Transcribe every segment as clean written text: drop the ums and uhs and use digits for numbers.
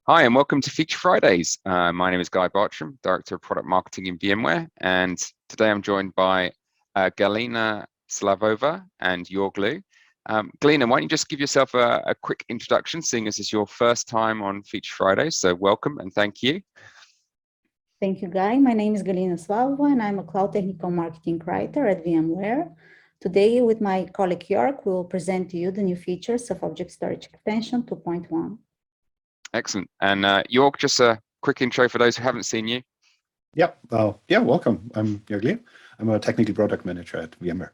Hi, and welcome to Feature Fridays. My name is Guy Bartram, Director of Product Marketing in VMware, and today I'm joined by Galina Slavova and Yorglu. Galina, why don't you just give yourself a quick introduction, seeing as it's your first time on Feature Fridays, so welcome and thank you. Thank you, Guy. My name is Galina Slavova, and I'm a Cloud Technical Marketing Writer at VMware. Today, with my colleague York, we will present to you the new features of Object Storage Extension 2.1. Excellent. And York, just a quick intro for those who haven't seen you. Yeah, welcome. I'm York. I'm a technical product manager at VMware.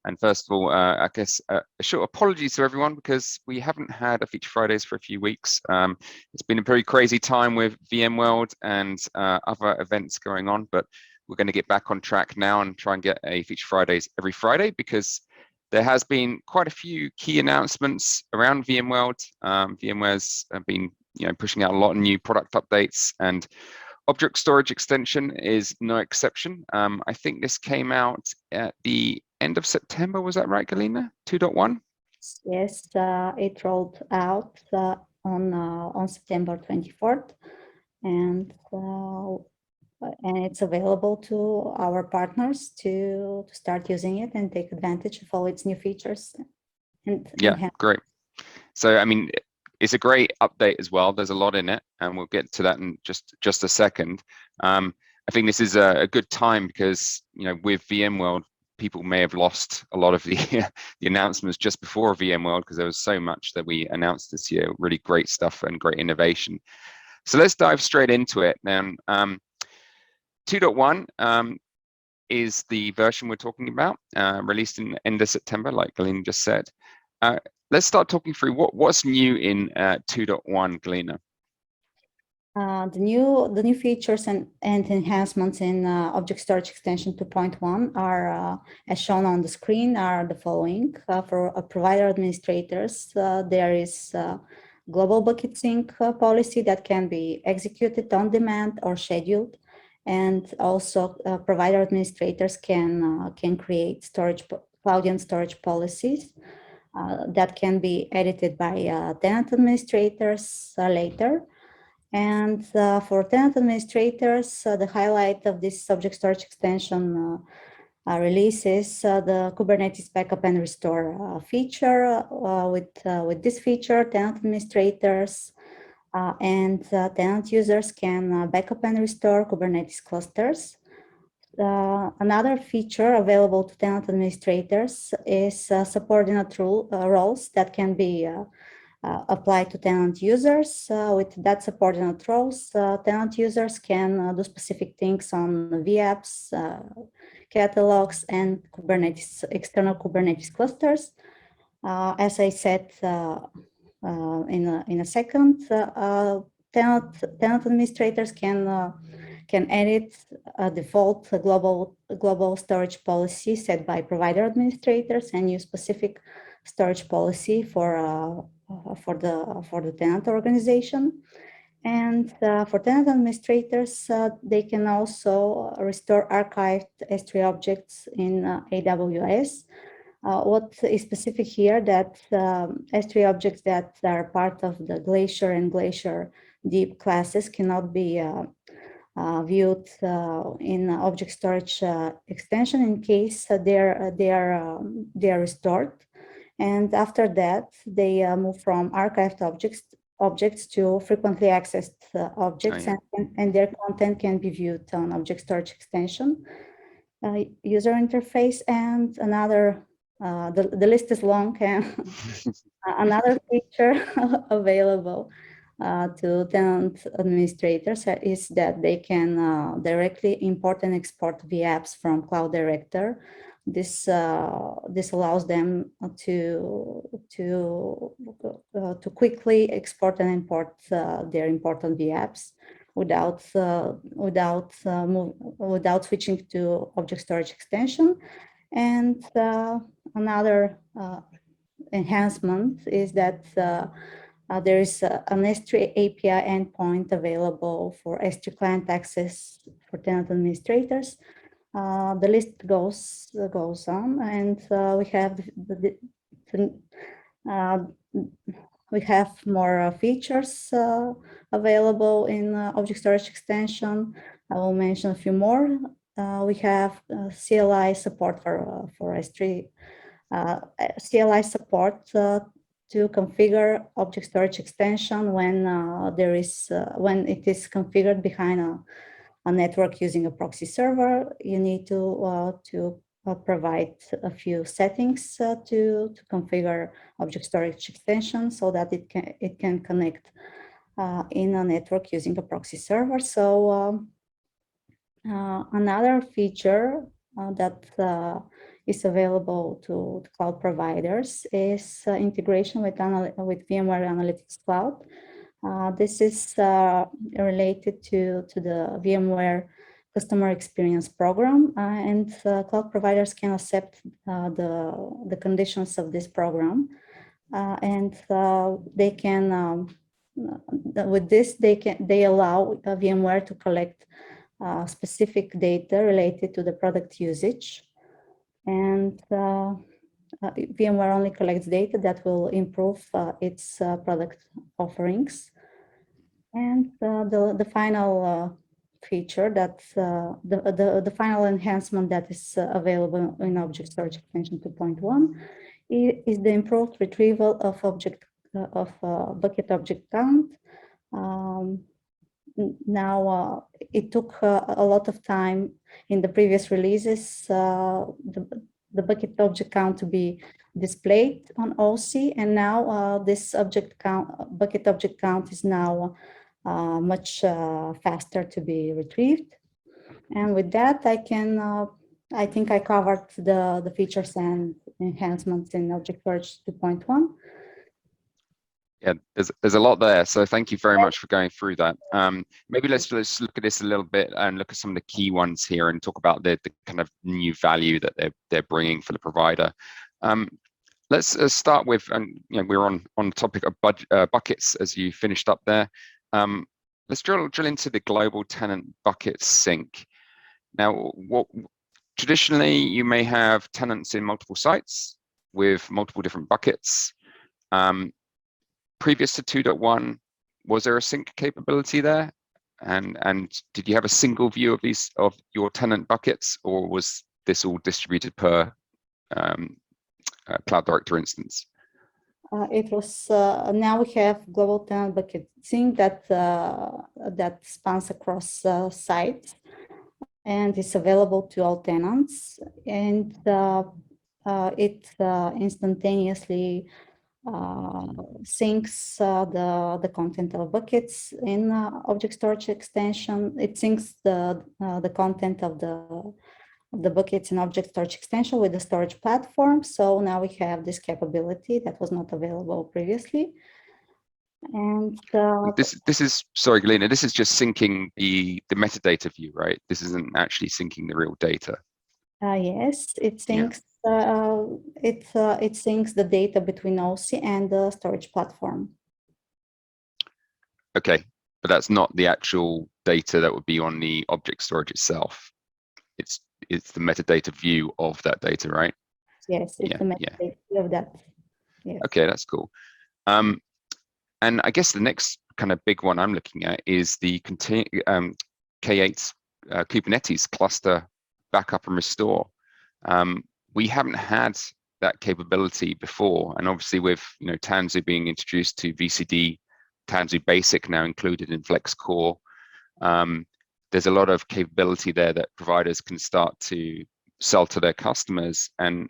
And first of all, I guess a short apology to everyone because we haven't had a Feature Fridays for a few weeks. It's been a very crazy time with VMworld and other events going on, but we're going to get back on track now and try and get a Feature Fridays every Friday because there has been quite a few key announcements around VMworld. VMware's been, pushing out a lot of new product updates, and Object Storage Extension is no exception. I think this came out at the end of September. Was that right, Galina? 2.1? Yes, it rolled out on September 24th, and it's available to our partners to start using it and take advantage of all its new features. Great. So, I mean, it's a great update as well. There's a lot in it, and we'll get to that in just a second. I think this is a good time because, with VMworld, people may have lost a lot of the announcements just before VMworld because there was so much that we announced this year. Really great stuff and great innovation. So let's dive straight into it. Now, 2.1 is the version we're talking about, released in the end of September, like Galina just said. Let's start talking through what's new in 2.1, Galina. The new features and enhancements in Object Storage Extension 2.1 are, as shown on the screen, are the following. For provider administrators, there is global bucket sync policy that can be executed on demand or scheduled, and also provider administrators can create Cloudian storage policies that can be edited by tenant administrators later. And for tenant administrators, the highlight of this Object Storage Extension release is the Kubernetes Backup and Restore feature. With this feature, tenant administrators and tenant users can backup and restore Kubernetes clusters. Another feature available to tenant administrators is subordinate roles that can be applied to tenant users. With that subordinate roles, tenant users can do specific things on vApps, catalogs, and external Kubernetes clusters. As I said in a second, tenant administrators can edit a default global storage policy set by provider administrators and use specific storage policy for the tenant organization. And for tenant administrators, they can also restore archived S3 objects in AWS. What is specific here that S3 objects that are part of the Glacier and Glacier Deep classes cannot be viewed in Object Storage Extension in case they are restored. And after that, they move from archived objects to frequently accessed objects, and their content can be viewed on Object Storage Extension user interface. And another, the list is long, another feature available to tenant administrators is that they can directly import and export vApps from Cloud Director. This allows them to quickly export and import their important vApps without switching to Object Storage Extension. And another enhancement is that there is an S3 API endpoint available for S3 client access for tenant administrators. The list goes on, and we have We have more features available in Object Storage Extension. I will mention a few more. We have CLI support for S3, CLI support to configure Object Storage Extension when when it is configured behind a network using a proxy server. You need to provide a few settings to configure Object Storage Extension so that it can connect in a network using a proxy server. So another feature that is available to cloud providers is integration with VMware Analytics Cloud. This is related to the VMware Customer Experience Program, and cloud providers can accept the conditions of this program, and they can with this they allow VMware to collect specific data related to the product usage, and VMware only collects data that will improve its product offerings. And the final feature that's the final enhancement that is available in Object Storage Extension 2.1 is the improved retrieval of bucket object count. Now it took a lot of time in the previous releases the bucket object count to be displayed on OC, and now this bucket object count is now much faster to be retrieved. And with that, I think I covered the features and enhancements in Object Storage 2.1. Yeah, there's a lot there, so thank you very much for going through that. Maybe let's look at this a little bit and look at some of the key ones here and talk about the kind of new value that they're bringing for the provider. Let's start with, and we're on the topic of buckets as you finished up there. Let's drill into the global tenant bucket sync. Now, traditionally you may have tenants in multiple sites with multiple different buckets. Previous to 2.1, was there a sync capability there? And did you have a single view of your tenant buckets, or was this all distributed per Cloud Director instance? It was now we have global tenant bucket sync that spans across sites and is available to all tenants, and it instantaneously syncs the content of buckets in Object Storage Extension. It syncs the content of the buckets in Object Storage Extension with the storage platform. So now we have this capability that was not available previously. And this is, sorry, Galina, this is just syncing the metadata view, right? This isn't actually syncing the real data. Yes, it syncs. It syncs the data between OC and the storage platform. Okay, but that's not the actual data that would be on the object storage itself. It's the metadata view of that data, right? Yes, it's the metadata view of that. Yes. Okay, that's cool. And I guess the next kind of big one I'm looking at is the K8 Kubernetes cluster backup and restore. We haven't had that capability before, and obviously with Tanzu being introduced to VCD, Tanzu Basic now included in Flex Core, there's a lot of capability there that providers can start to sell to their customers, and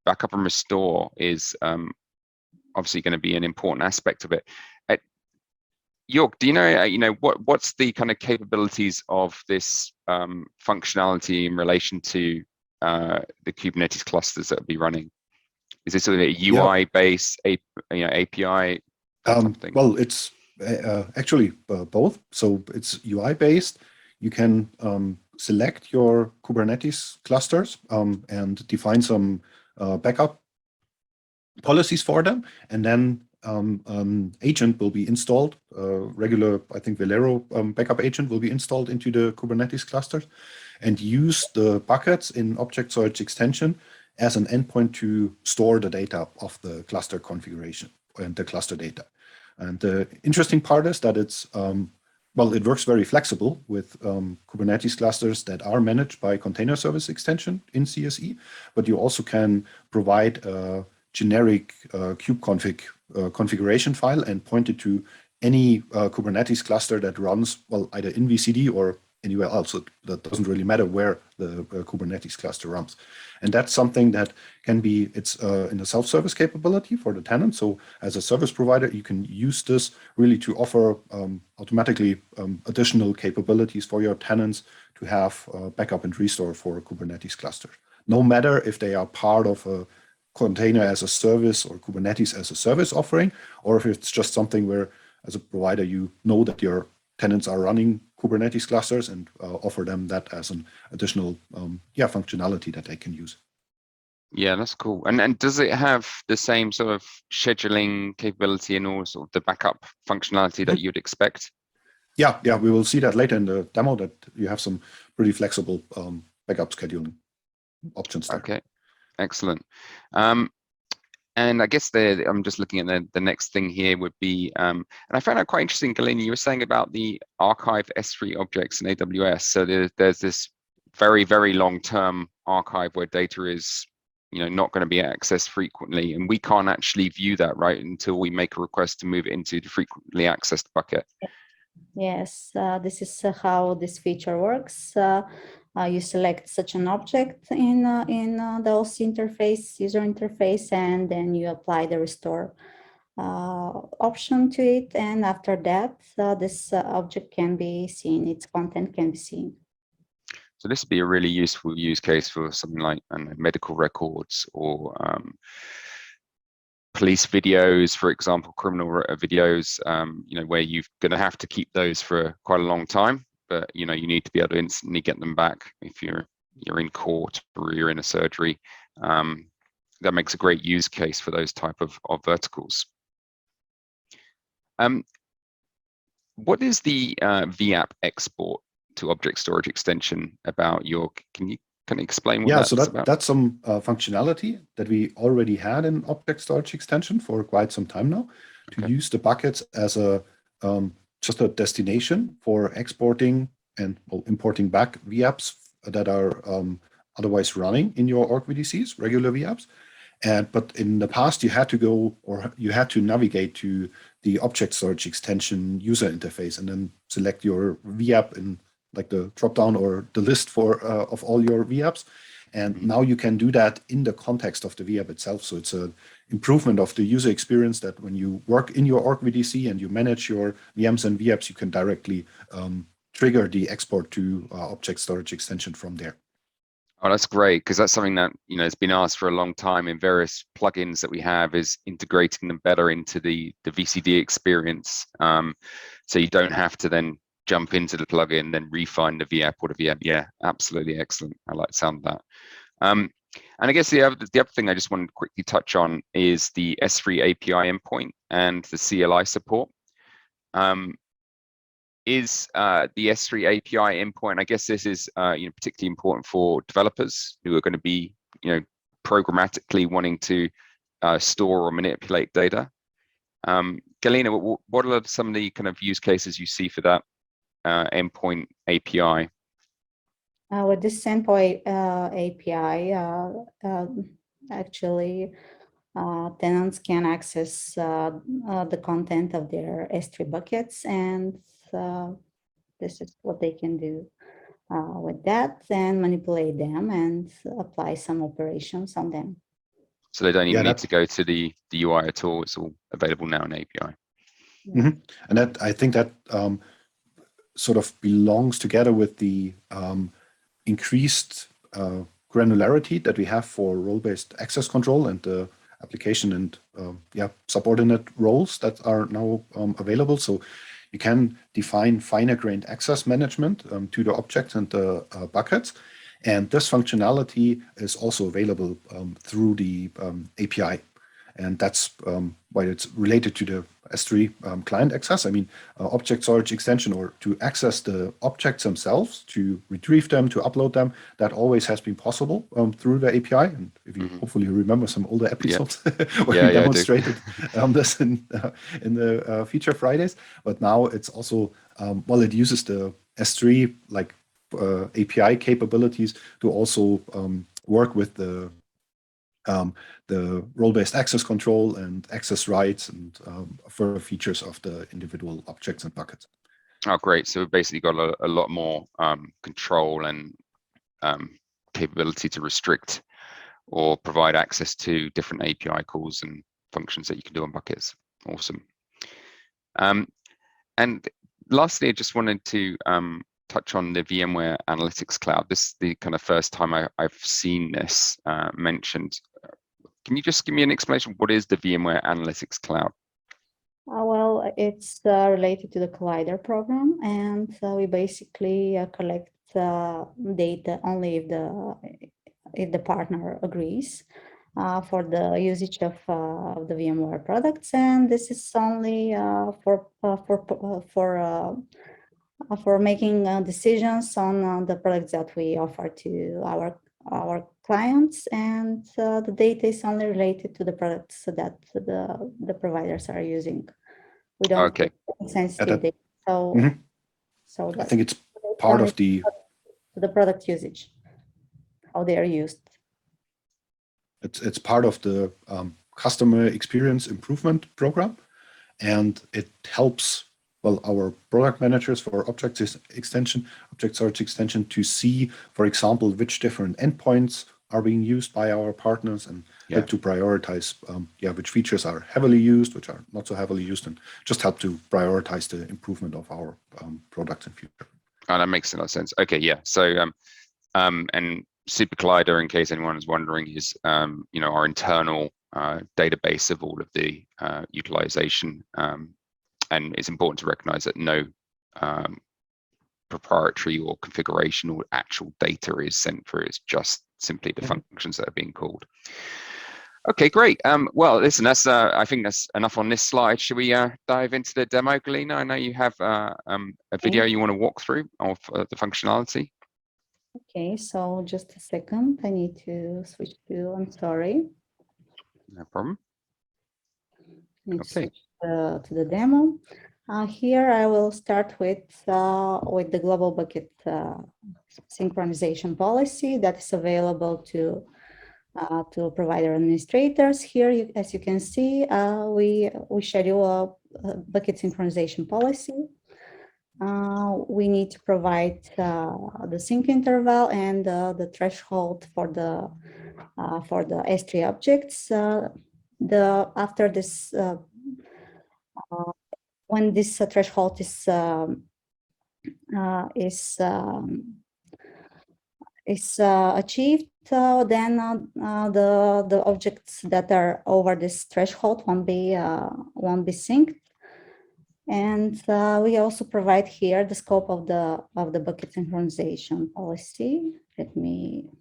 backup and restore is obviously going to be an important aspect of it. Jörg, do you know what's the kind of capabilities of this functionality in relation to the Kubernetes clusters that will be running? Is this sort of a UI based API? Well, it's actually both. So it's UI based. You can select your Kubernetes clusters and define some backup policies for them, and then agent will be installed. Regular, I think, Velero backup agent will be installed into the Kubernetes clusters, and use the buckets in Object Storage Extension as an endpoint to store the data of the cluster configuration and the cluster data. And the interesting part is that it's, well, it works very flexible with Kubernetes clusters that are managed by container service extension in CSE, but you also can provide a generic kubeconfig configuration file and point it to any Kubernetes cluster that runs, well, either in VCD or anywhere else. So that doesn't really matter where the Kubernetes cluster runs. And that's something that can be, it's in a self-service capability for the tenant. So as a service provider, you can use this really to offer automatically additional capabilities for your tenants to have backup and restore for Kubernetes clusters. No matter if they are part of a container as a service or Kubernetes as a service offering, or if it's just something where as a provider, you know that your tenants are running Kubernetes clusters and offer them that as an additional functionality that they can use. Yeah, that's cool. And does it have the same sort of scheduling capability and all sort of the backup functionality that you'd expect? Yeah, we will see that later in the demo that you have some pretty flexible backup scheduling options there. Okay, excellent. And I guess I'm just looking at the next thing here would be, and I found it quite interesting, Galina, you were saying about the archive S3 objects in AWS. So there's this very, very long-term archive where data is, not going to be accessed frequently, and we can't actually view that, right, until we make a request to move it into the frequently accessed bucket. Yes, this is how this feature works. You select such an object in the OC interface, user interface, and then you apply the restore option to it. And after that, this object can be seen, its content can be seen. So this would be a really useful use case for something like medical records or police videos, for example, criminal videos, where you're going to have to keep those for quite a long time, but you need to be able to instantly get them back if you're in court or you're in a surgery. That makes a great use case for those type of verticals. What is the vApp export to object storage extension about? Can you explain what that's about? That's some functionality that we already had in object storage extension for quite some time now, to use the buckets as a just a destination for exporting and importing back vApps that are otherwise running in your org VDCs, regular vApps. But in the past, you had to go, or you had to navigate to the object storage extension user interface and then select your vApp in like the drop-down or the list for of all your vApps. And now you can do that in the context of the vApp itself. So it's an improvement of the user experience that when you work in your org VDC and you manage your VMs and vApps, you can directly trigger the export to object storage extension from there. Oh, that's great, because that's something that has been asked for a long time in various plugins that we have, is integrating them better into the VCD experience, so you don't have to then jump into the plugin, then refine the vApp or the VM. Yeah, absolutely excellent. I like the sound of that. And I guess the other thing I just wanted to quickly touch on is the S3 API endpoint and the CLI support. Is the S3 API endpoint, I guess this is particularly important for developers who are going to be programmatically wanting to store or manipulate data. Galina, what are some of the kind of use cases you see for that endpoint API? With this endpoint API, actually, tenants can access the content of their S3 buckets, and this is what they can do with that, and manipulate them and apply some operations on them. So they don't even need to go to the UI at all. It's all available now in API. Mm-hmm. And that, I think that sort of belongs together with the increased granularity that we have for role-based access control and the application and subordinate roles that are now available. So you can define finer-grained access management to the objects and the buckets. And this functionality is also available through the API. And that's why it's related to the S3 client access. I mean, object storage extension, or to access the objects themselves, to retrieve them, to upload them, that always has been possible through the API. And if you hopefully remember some older episodes where we demonstrated this in the Feature Fridays, but now it's also, well, it uses the S3 like API capabilities to also work with the role-based access control and access rights and further features of the individual objects and buckets. Oh, great. So we've basically got a lot more control and capability to restrict or provide access to different API calls and functions that you can do on buckets. Awesome. And lastly, I just wanted to touch on the VMware Analytics Cloud. This is the kind of first time I've seen this mentioned. Can you just give me an explanation? What is the VMware Analytics Cloud? Well, it's related to the Collider program, and we basically collect data only if the partner agrees for the usage of the VMware products, and this is only for making decisions on the products that we offer to our clients, and the data is only related to the products that the providers are using. We don't get sensitive data, so I think it's part of the product usage, how they are used. It's part of the customer experience improvement program, and it helps, well, our product managers for object storage extension to see, for example, which different endpoints are being used by our partners, and help to prioritize which features are heavily used, which are not so heavily used, and just help to prioritize the improvement of our products in future. Oh, that makes a lot of sense. Okay, yeah. So and Super Collider, in case anyone is wondering, is our internal database of all of the utilization, and it's important to recognize that no proprietary or configuration or actual data is sent through. It's just simply the functions that are being called. Okay, great. Well, listen, that's I think that's enough on this slide. Should we dive into the demo, Galina? I know you have a video you want to walk through of the functionality. Okay, so just a second. I need to switch to, I'm sorry. No problem. Okay. Switch to the demo. Here I will start with the global bucket synchronization policy that is available to provider administrators. Here, as you can see, we schedule a bucket synchronization policy. We need to provide the sync interval and the threshold for the S3 objects. After this, when this threshold is achieved, then the objects that are over this threshold won't be synced. And we also provide here the scope of the bucket synchronization policy. Let me.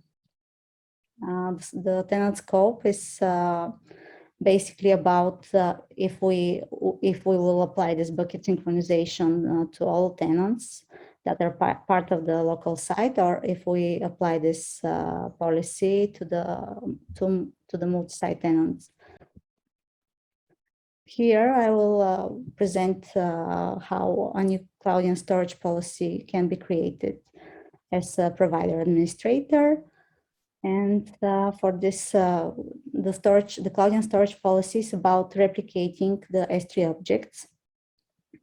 The tenant scope is basically about if we will apply this bucket synchronization to all tenants that are part of the local site, or if we apply this policy to the multi-site tenants. Here I will present how a new Cloudian storage policy can be created as a provider administrator. And for this, the Cloudian storage policy is about replicating the S3 objects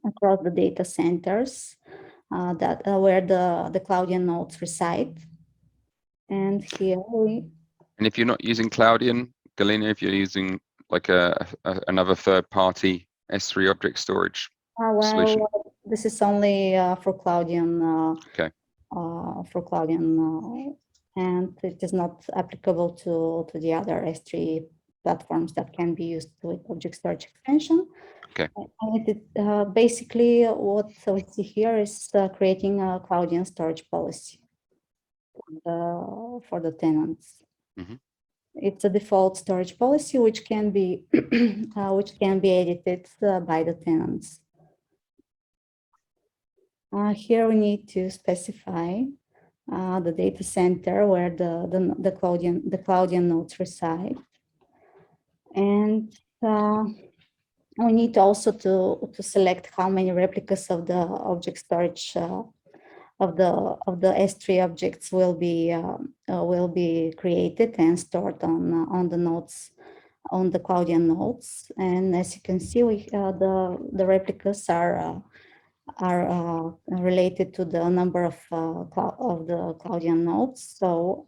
across the data centers where the Cloudian nodes reside. And here we. And if you're not using Cloudian, Galina, if you're using like another third-party S3 object storage solution? This is only for Cloudian. Okay. For Cloudian, and it is not applicable to the other S3 platforms that can be used with object storage extension. Okay. And basically, what we see here is creating a Cloudian storage policy for the tenants. Mm-hmm. It's a default storage policy which can be edited by the tenants. Here we need to specify the data center where the Cloudian nodes reside, and we need also to select how many replicas of the object storage of the S3 objects will be created and stored on the nodes, on the Cloudian nodes. And as you can see, the replicas are related to the number of the Cloudian nodes. So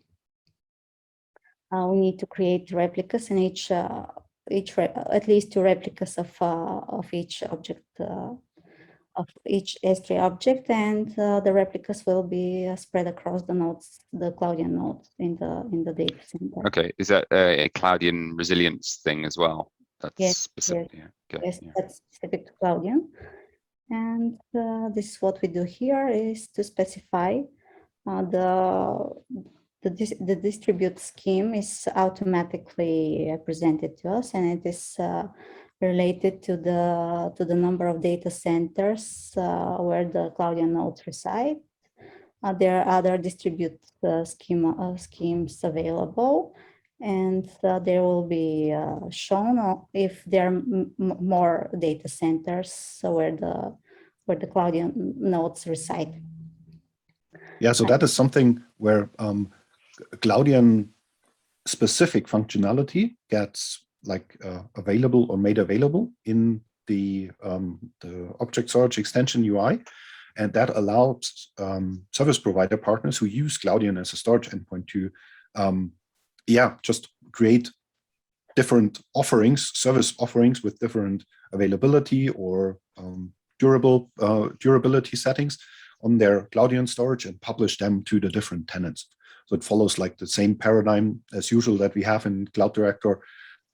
we need to create replicas, and at least 2 replicas of each object, of each S3 object, and the replicas will be spread across the nodes, the Cloudian nodes in the data center. Okay, is that a Cloudian resilience thing as well? That's yes, specific. yes, Yeah. Okay, yes, yeah. that's specific to Cloudian. And this is what we do here, is to specify the distribute scheme is automatically presented to us, and it is related to the number of data centers where the Cloudian nodes reside. There are other distribute schemes available, and they will be shown if there are more data centers where the Cloudian nodes reside. Yeah, so that is something where Cloudian specific functionality gets available or made available in the object storage extension UI, and that allows service provider partners who use Cloudian as a storage endpoint to just create different offerings, service offerings with different availability or durability settings on their Cloudian storage and publish them to the different tenants. So it follows like the same paradigm as usual that we have in Cloud Director,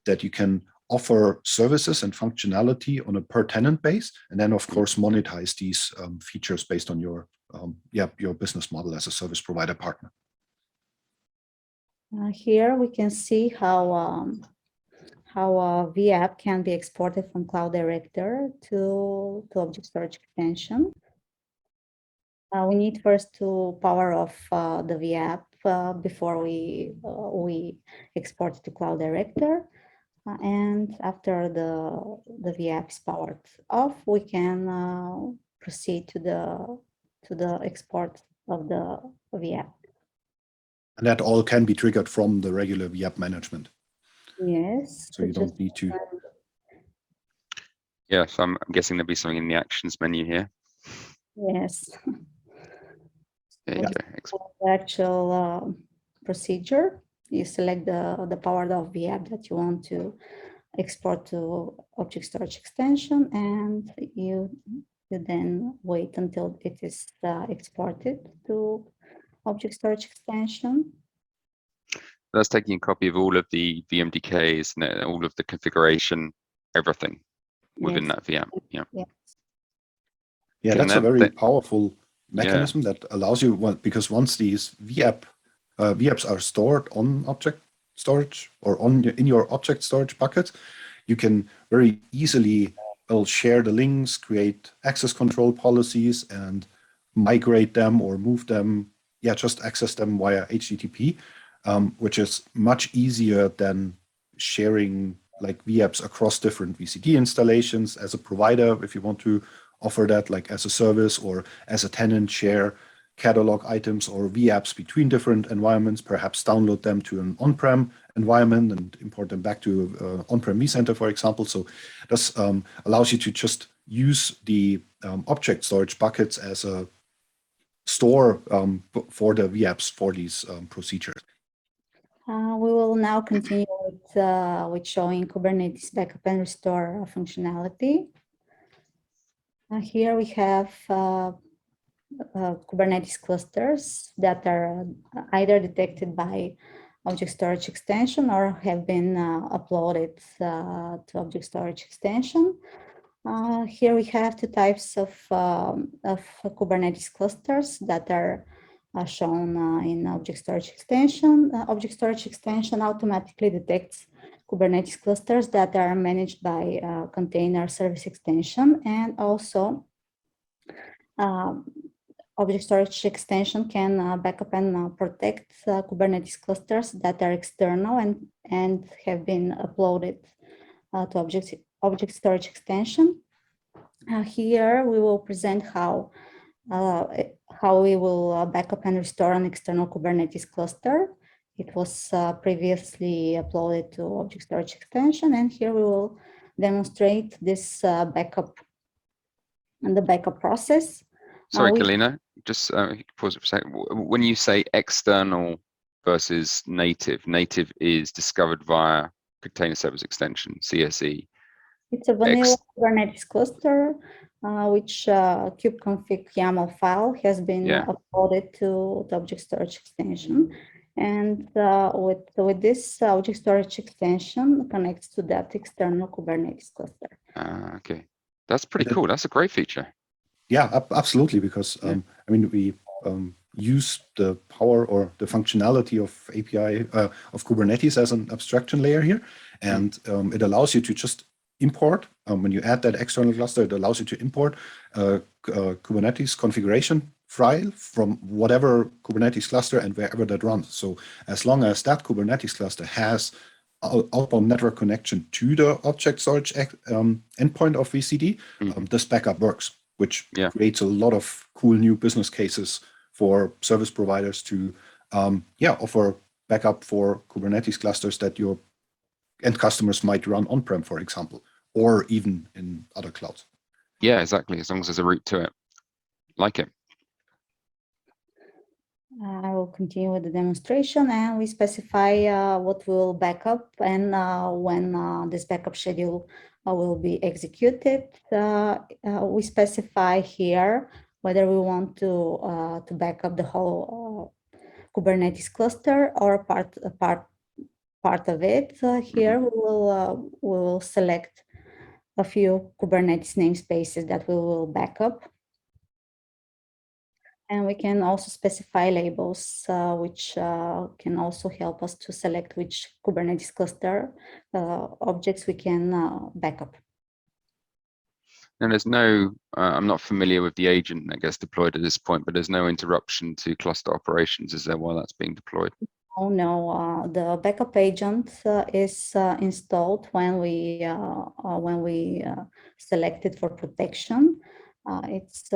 that you can offer services and functionality on a per tenant base, and then of course monetize these features based on your business model as a service provider partner. Here we can see how a vApp can be exported from Cloud Director to Object Storage Extension. We need first to power off the vApp before we export it to Cloud Director. And after the vApp is powered off, we can proceed to the export of the vApp. And that all can be triggered from the regular vApp management. Yes. So you don't need to. Yeah, so I'm guessing there'll be something in the actions menu here. Yes. There you go. The actual procedure, you select the powered off vApp that you want to export to Object Storage Extension, and you then wait until it is exported to Object Storage Extension. That's taking a copy of all of the VMDKs and all of the configuration, everything within that VM. Yeah. Yes. Yeah, that's a very powerful mechanism that allows you, because once these vApps are stored on object storage or in your object storage bucket, you can very easily share the links, create access control policies, and migrate them or move them. Yeah, just access them via HTTP, which is much easier than sharing like vApps across different VCD installations as a provider. If you want to offer that like as a service or as a tenant, share catalog items or vApps between different environments, perhaps download them to an on-prem environment and import them back to on-prem vCenter, for example. So this allows you to just use the object storage buckets as a store for the vApps for these procedures. We will now continue with showing Kubernetes backup and restore functionality. Here we have Kubernetes clusters that are either detected by Object Storage Extension or have been uploaded to Object Storage Extension. Here we have 2 types of Kubernetes clusters that are shown in Object Storage Extension. Object Storage Extension automatically detects Kubernetes clusters that are managed by Container Service Extension, and also Object Storage Extension can backup and protect Kubernetes clusters that are external and have been uploaded to Object Storage Extension. Here we will present how we will backup and restore an external Kubernetes cluster. It was previously uploaded to Object Storage Extension, and here we will demonstrate this backup and the backup process. Sorry, Galina, just pause it for a second. When you say external versus native, native is discovered via Container Service Extension, CSE. It's a vanilla Kubernetes cluster, which kubeconfig YAML file has been uploaded to the Object Storage Extension. And with this Object Storage Extension connects to that external Kubernetes cluster. Okay, that's pretty cool. That's a great feature. Yeah, absolutely, because I mean, we use the power or the functionality of API of Kubernetes as an abstraction layer here, and it allows you to just import. When you add that external cluster, it allows you to import Kubernetes configuration file from whatever Kubernetes cluster and wherever that runs. So as long as that Kubernetes cluster has outbound network connection to the object storage endpoint of VCD, this backup works, which creates a lot of cool new business cases for service providers to offer backup for Kubernetes clusters that your end customers might run on-prem, for example, or even in other clouds. Yeah, exactly. As long as there's a route to it. Like it. I will continue with the demonstration, and we specify what will backup and when this backup schedule will be executed. We specify here whether we want to backup the whole Kubernetes cluster or part of it. Here we will select a few Kubernetes namespaces that we will backup. And we can also specify labels, which can also help us to select which Kubernetes cluster objects we can backup. And there's no, I'm not familiar with the agent that gets deployed at this point, but there's no interruption to cluster operations, is there, while that's being deployed? Oh no, the backup agent is installed when we select it for protection. It's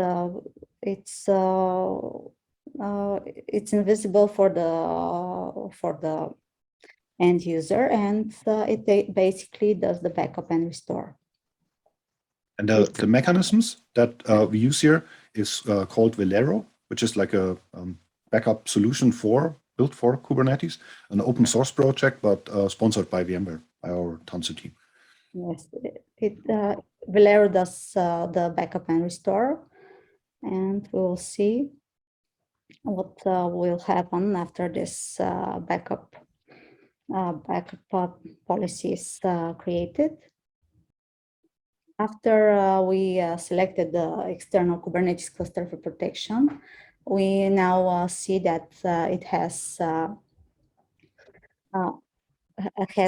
invisible for the end user, and it basically does the backup and restore. And the mechanisms that we use here is called Velero, which is like a backup solution built for Kubernetes, an open source project, but sponsored by VMware, by our Tanzu team. Yes, Velero does the backup and restore, and we will see what will happen after this backup policy is created. After we selected the external Kubernetes cluster for protection, we now see that it has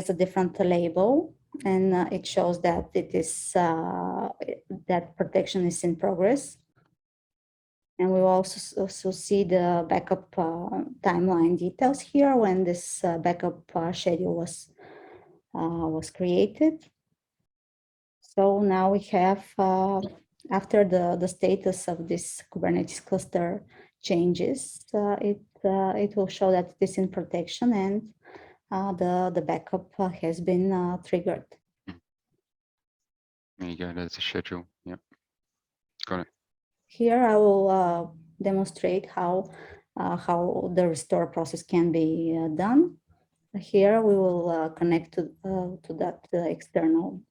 a different label, and it shows that it is that protection is in progress. And we will also see the backup timeline details here when this backup schedule was created. So now we have, after the status of this Kubernetes cluster changes, it will show that it is in protection and the backup has been triggered. There you go, there's a schedule. Yep, got it. Here I will demonstrate how the restore process can be done. Here we will connect to that external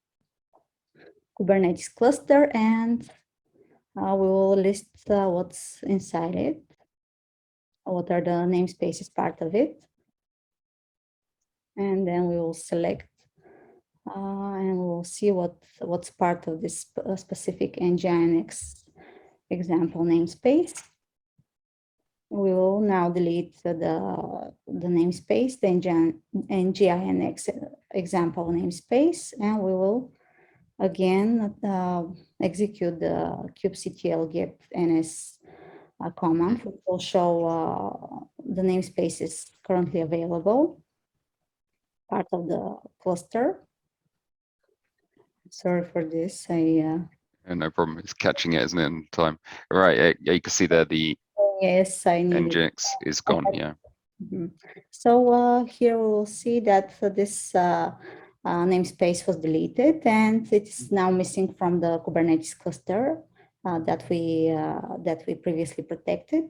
Kubernetes cluster, and we will list what's inside it, what are the namespaces part of it, and then we will select and we'll see what's part of this specific Nginx example namespace. We will now delete the namespace, the NGINX example namespace, and we will again execute the kubectl get ns command, which will show the namespaces currently available, part of the cluster. Sorry for this. No problem. It's catching it, isn't it, in time? Right. Yeah, you can see there the yes, I need NGINX is gone. Yeah. So here we will see that this namespace was deleted, and it is now missing from the Kubernetes cluster that we previously protected,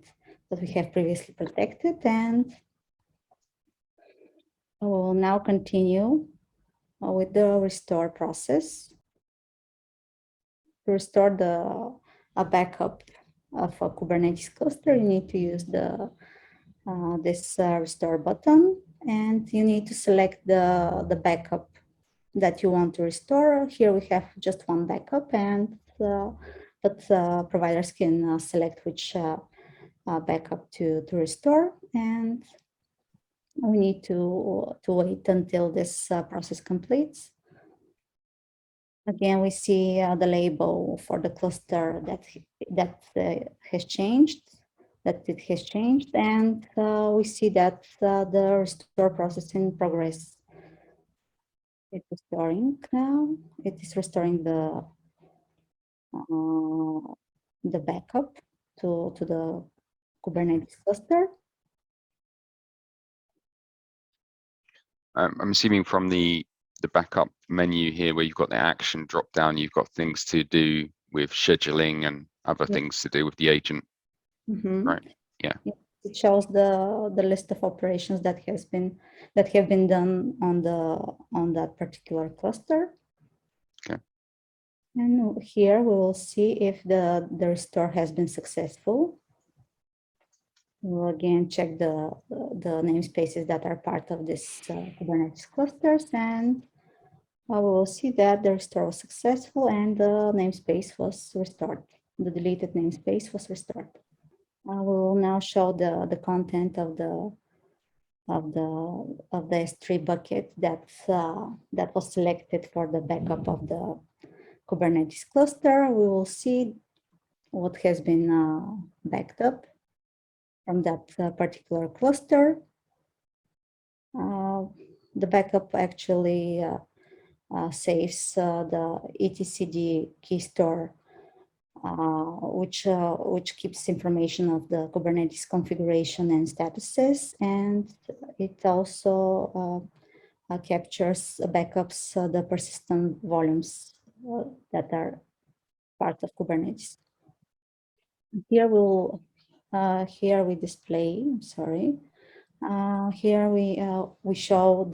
that we have previously protected, and we will now continue with the restore process. To restore a backup of a Kubernetes cluster, you need to use this restore button, and you need to select the backup that you want to restore. Here we have just one backup, and but providers can select which backup to restore, and we need to wait until this process completes. Again, we see the label for the cluster that has changed, and we see that the restore process in progress. It's restoring now. It is restoring the backup to the Kubernetes cluster. I'm assuming from the backup menu here, where you've got the action drop down, you've got things to do with scheduling and other things to do with the agent. Right. Yeah. It shows the list of operations that have been done on that particular cluster. Okay. And here we will see if the restore has been successful. We'll again check the namespaces that are part of this Kubernetes clusters, and we will see that the restore was successful and the namespace was restored. The deleted namespace was restored. We will now show the content of the S3 bucket that was selected for the backup of the Kubernetes cluster. We will see what has been backed up from that particular cluster. The backup actually saves the etcd key store, which keeps information of the Kubernetes configuration and statuses, and it also captures backups the persistent volumes that are part of Kubernetes. Here we display. Sorry. Here we show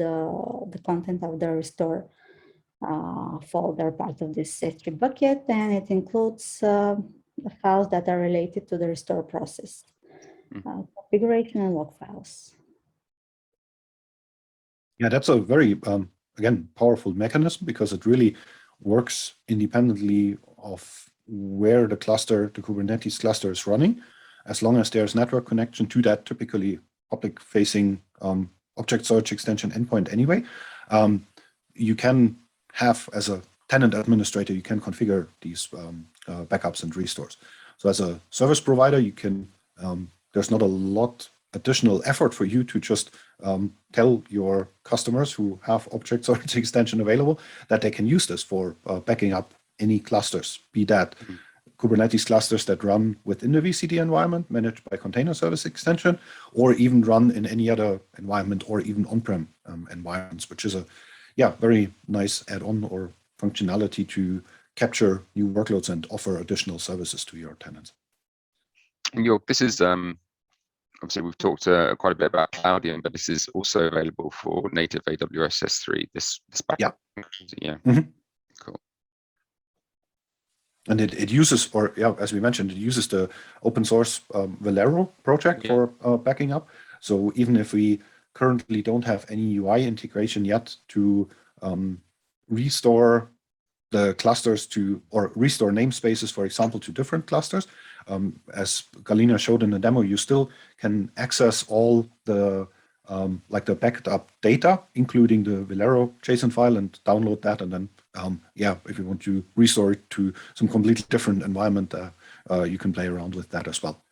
the content of the restore folder, part of this S3 bucket, and it includes files that are related to the restore process, configuration and log files. Yeah, that's a very, again, powerful mechanism, because it really works independently of where the Kubernetes cluster is running, as long as there's network connection to that typically public-facing object storage extension endpoint anyway. You can have, as a tenant administrator, you can configure these backups and restores. So as a service provider, you can, there's not a lot additional effort for you to just tell your customers who have object storage extension available that they can use this for backing up any clusters, be that Kubernetes clusters that run within the VCD environment managed by container service extension, or even run in any other environment, or even on-prem environments, which is a very nice add-on or functionality to capture new workloads and offer additional services to your tenants. And this is obviously we've talked quite a bit about Cloudian, but this is also available for native AWS S3. This backup. Yeah. Cool. And it uses, or as we mentioned, it uses the open source Valero project for backing up. So even if we currently don't have any UI integration yet to restore the clusters to, or restore namespaces, for example, to different clusters, as Galina showed in the demo, you still can access all the like the backed up data, including the Velero JSON file, and download that. And then, yeah, if you want to restore it to some completely different environment, you can play around with that as well.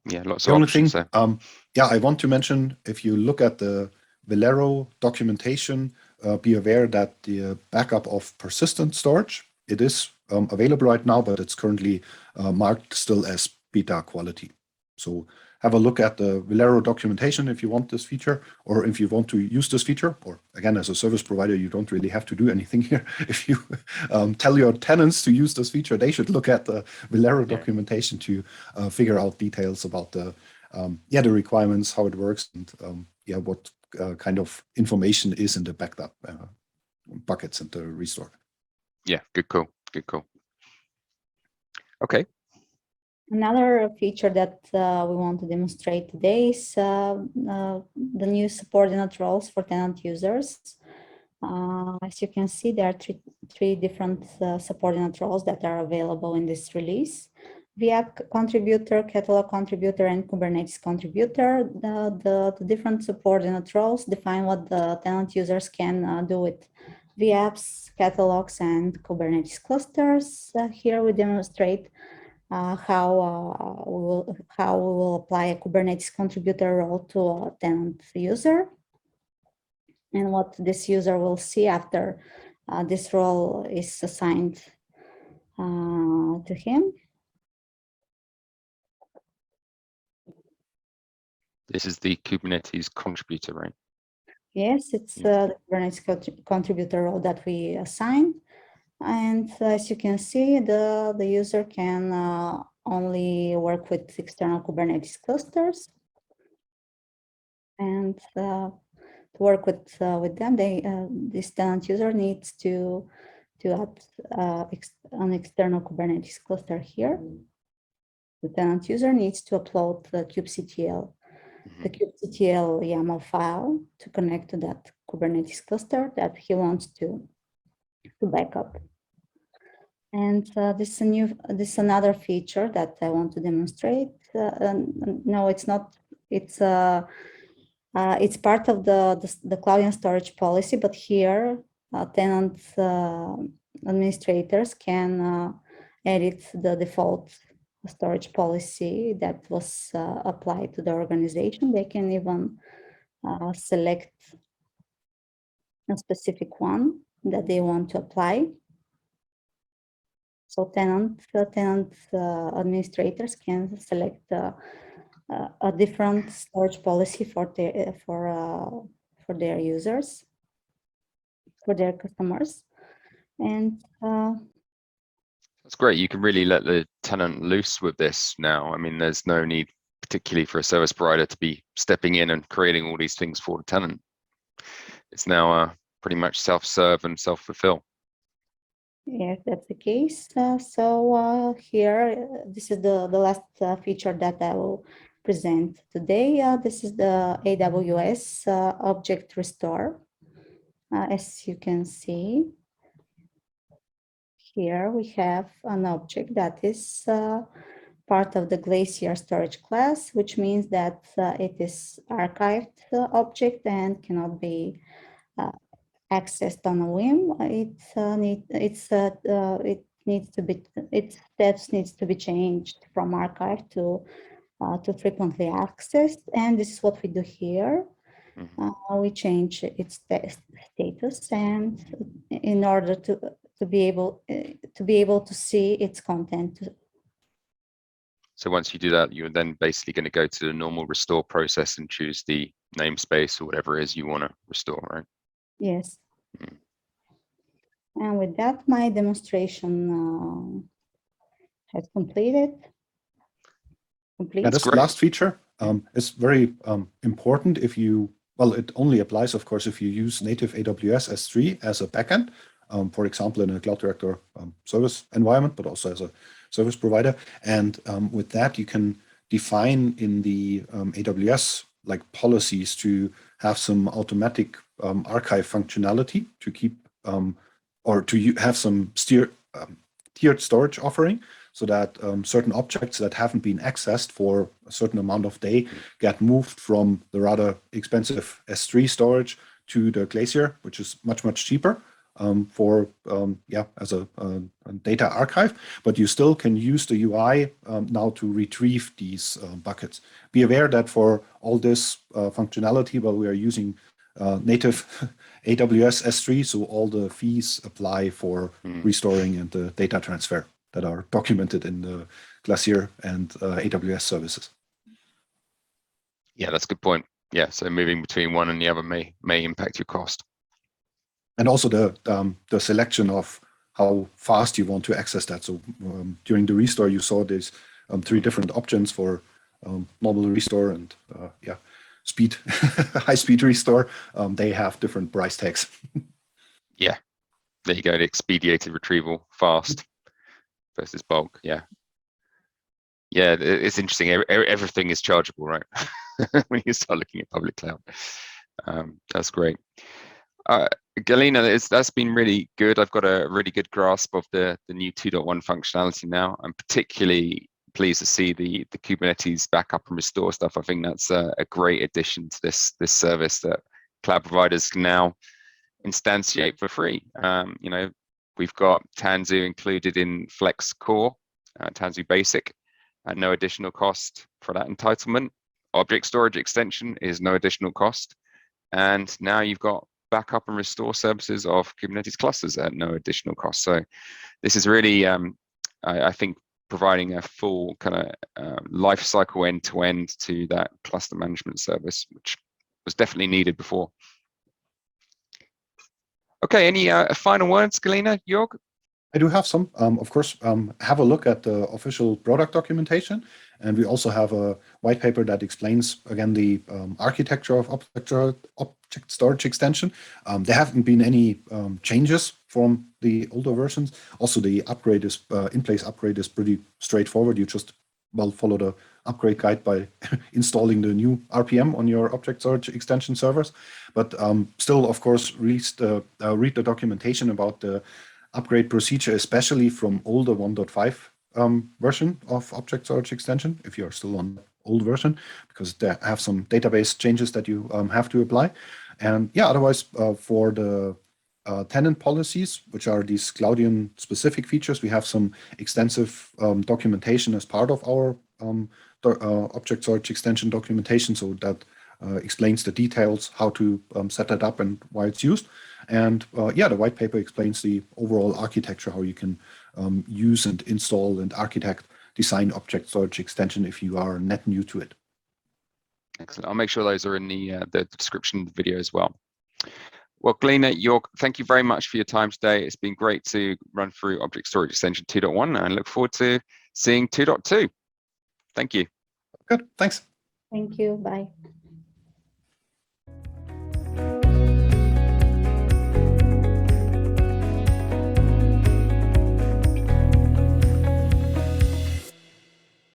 Yeah, lots The of only options thing, there. yeah, I want to mention, if you look at the Velero documentation, be aware that the backup of persistent storage, it is available right now, but it's currently marked still as beta quality. So have a look at the Velero documentation if you want this feature, or if you want to use this feature, or again, as a service provider, you don't really have to do anything here. If you tell your tenants to use this feature, they should look at the Velero documentation to figure out details about the the requirements, how it works, and yeah, what kind of information is in the backed up buckets and the restore. Yeah, good call. Good call. Okay. Another feature that we want to demonstrate today is the new subordinate roles for tenant users. As you can see, there are three different subordinate roles that are available in this release. vApp contributor, catalog contributor, and Kubernetes contributor. The different subordinate roles define what the tenant users can do with vApps, catalogs, and Kubernetes clusters. Here we demonstrate how we will apply a Kubernetes contributor role to a tenant user, and what this user will see after this role is assigned to him. This is the Kubernetes contributor, right? Yes, it's the Kubernetes contributor role that we assigned. And as you can see, the user can only work with external Kubernetes clusters. And to work with them, this tenant user needs to add an external Kubernetes cluster here. The tenant user needs to upload the kubectl, the kubectl YAML file to connect to that Kubernetes cluster that he wants to backup. And this is another feature that I want to demonstrate. No, it's not. It's part of the Cloudian storage policy, but here tenant administrators can edit the default storage policy that was applied to the organization. They can even select a specific one that they want to apply. So tenant administrators can select a different storage policy for their users, for their customers, and that's great. You can really let the tenant loose with this now. I mean, there's no need, particularly for a service provider, to be stepping in and creating all these things for the tenant. It's now pretty much self-serve and self-fulfill. Yes, that's the case. So here, this is the last feature that I will present today. This is the AWS Object Restore. As you can see, here we have an object that is part of the Glacier storage class, which means that it is archived object and cannot be accessed on a whim. Its status needs to be changed from archive to frequently accessed, and this is what we do here. We change its status, and in order to be able to see its content. So once you do that, you're then basically going to go to the normal restore process and choose the namespace or whatever it is you want to restore, right? Yes. And with that, my demonstration has completed. Yeah, this last feature is very important if you, well, it only applies, of course, if you use native AWS S3 as a backend, for example, in a Cloud Director service environment, but also as a service provider. And with that, you can define in the AWS like policies to have some automatic archive functionality to keep or to have some tiered storage offering. so that certain objects that haven't been accessed for a certain amount of day get moved from the rather expensive S3 storage to the Glacier, which is much, much cheaper as a data archive. But you still can use the UI now to retrieve these buckets. Be aware that for all this functionality, well, we are using native AWS S3, so all the fees apply for restoring and the data transfer that are documented in the Glacier and AWS services. Yeah, that's a good point. Yeah, so moving between one and the other may impact your cost. And also the selection of how fast you want to access that. So during the restore, you saw these 3 different options for normal restore and speed, high-speed restore. They have different price tags. Yeah, there you go. The expedited retrieval, fast versus bulk. Yeah, it's interesting. Everything is chargeable, right? When you start looking at public cloud. That's great. Galina, that's been really good. I've got a really good grasp of the new 2.1 functionality now. I'm particularly pleased to see the Kubernetes backup and restore stuff. I think that's a great addition to this service that cloud providers can now instantiate for free. We've got Tanzu included in Flex Core, Tanzu Basic, at no additional cost for that entitlement. Object storage extension is no additional cost. And now you've got backup and restore services of Kubernetes clusters at no additional cost. So this is really, I think, providing a full kind of life cycle end-to-end to that cluster management service, which was definitely needed before. Okay, any final words, Galina, Jörg? I do have some. Of course, have a look at the official product documentation. And we also have a white paper that explains, again, the architecture of object storage extension. There haven't been any changes from the older versions. Also, the upgrade is in-place upgrade is pretty straightforward. You just follow the upgrade guide by installing the new RPM on your object storage extension servers. But still, of course, read the documentation about the upgrade procedure, especially from older 1.5 version of object storage extension, if you're still on the old version, because they have some database changes that you have to apply. And yeah, otherwise, for the tenant policies, which are these Cloudian specific features, we have some extensive documentation as part of our object storage extension documentation, so that explains the details, how to set that up and why it's used. And the white paper explains the overall architecture, how you can use and install and architect design object storage extension if you are net new to it. Excellent. I'll make sure those are in the description of the video as well. Well, Galina, Jörg, thank you very much for your time today. It's been great to run through Object Storage Extension 2.1 and look forward to seeing 2.2. Thank you. Good. Thanks. Thank you. Bye.